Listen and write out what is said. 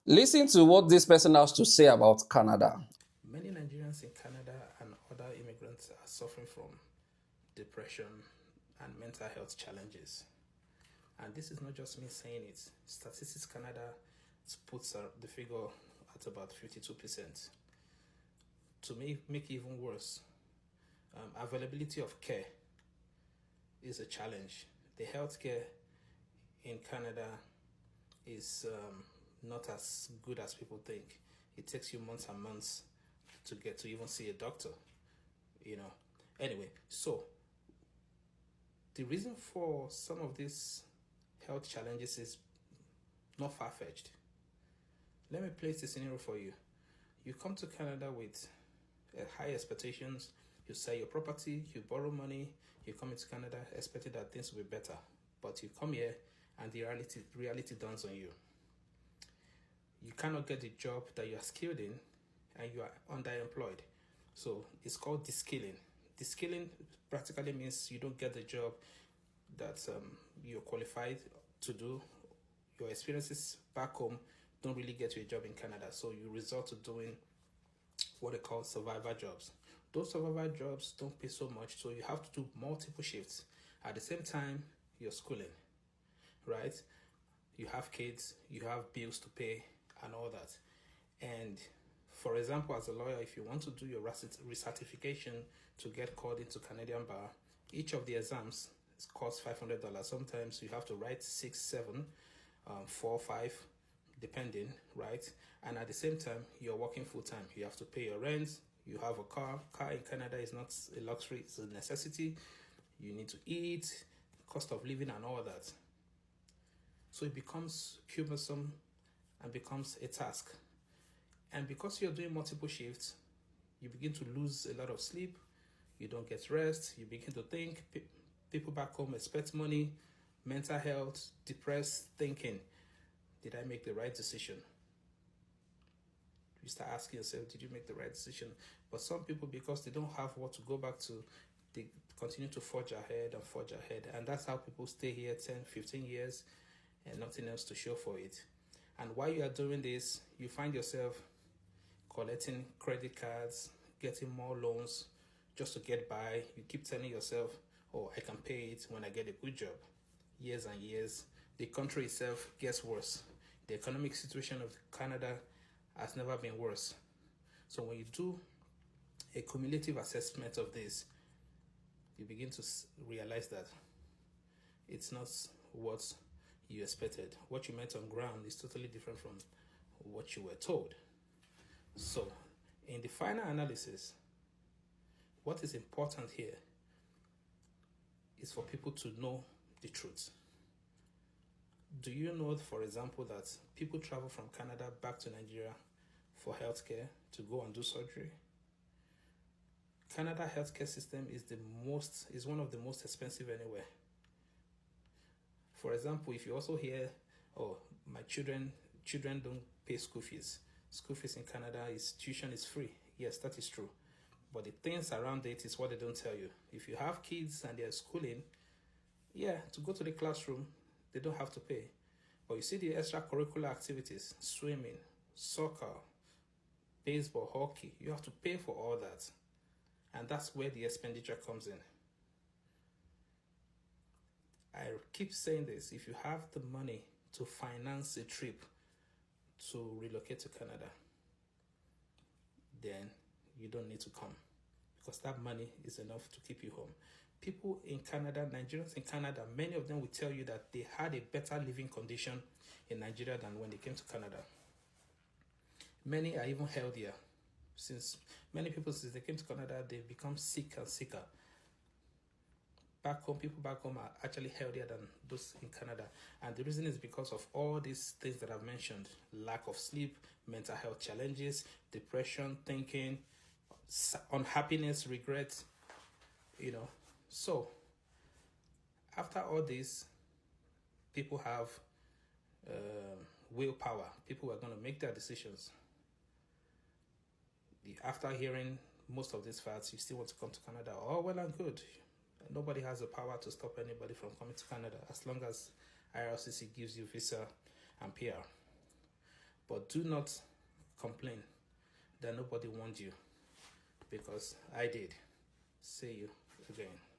Listen to what this person has to say about Canada. Many Nigerians in Canada and other immigrants are suffering from depression and mental health challenges. And this is not just me saying it. Statistics Canada puts the figure at about 52%. To make it even worse, availability of care is a challenge. The healthcare in Canada is not as good as people think. It takes you months and months to get to even see a doctor, you know. Anyway, so the reason for some of these health challenges is not far fetched. Let me place the scenario for you. You come to Canada with high expectations, you sell your property, you borrow money, you come into Canada expecting that things will be better. But you come here and the reality dawns on you. You cannot get the job that you are skilled in and you are underemployed. So it's called deskilling. Deskilling practically means you don't get the job that you're qualified to do. Your experiences back home don't really get you a job in Canada. So you resort to doing what they call survivor jobs. Those survivor jobs don't pay so much, so you have to do multiple shifts. At the same time, you're schooling, right? You have kids, you have bills to pay, and all that. And for example, as a lawyer, if you want to do your recertification to get called into Canadian bar, each of the exams costs $500. Sometimes you have to write 6, 7, 4, 5, depending, right? And at the same time, you're working full time. You have to pay your rent. You have a car. Car in Canada is not a luxury; it's a necessity. You need to eat, cost of living, and all that. So it becomes cumbersome and becomes a task. And because you're doing multiple shifts, you begin to lose a lot of sleep. You don't get rest. You begin to think. People back home expect money, mental health, depressed thinking. Did I make the right decision? You start asking yourself, did you make the right decision? But some people, because they don't have what to go back to, they continue to forge ahead and forge ahead. And that's how people stay here 10, 15 years and nothing else to show for it. And while you are doing this, you find yourself collecting credit cards, getting more loans just to get by. You keep telling yourself, oh, I can pay it when I get a good job. Years and years. The country itself gets worse. The economic situation of Canada has never been worse. So when you do a cumulative assessment of this, you begin to realize that it's not what you expected. What you met on ground is totally different from what you were told. So, in the final analysis, what is important here is for people to know the truth. Do you know, for example, that people travel from Canada back to Nigeria for healthcare to go and do surgery? Canada healthcare system is one of the most expensive anywhere. For example, if you also hear, oh, my children don't pay school fees. School fees in Canada is tuition is free. Yes, that is true. But the things around it is what they don't tell you. If you have kids and they're schooling, yeah, to go to the classroom, they don't have to pay. But you see the extracurricular activities, swimming, soccer, baseball, hockey, you have to pay for all that. And that's where the expenditure comes in. I keep saying this, if you have the money to finance a trip to relocate to Canada, then you don't need to come because that money is enough to keep you home. People in Canada, Nigerians in Canada, many of them will tell you that they had a better living condition in Nigeria than when they came to Canada. Many are even healthier. Since they came to Canada, they've become sick and sicker. People back home are actually healthier than those in Canada. And the reason is because of all these things that I've mentioned: lack of sleep, mental health challenges, depression, thinking, unhappiness, regret, So, after all this, people have willpower. People are going to make their decisions. After hearing most of these facts, you still want to come to Canada. Oh, well and good. Nobody has the power to stop anybody from coming to Canada as long as IRCC gives you visa and PR. But do not complain that nobody warned you, because I did. See you again.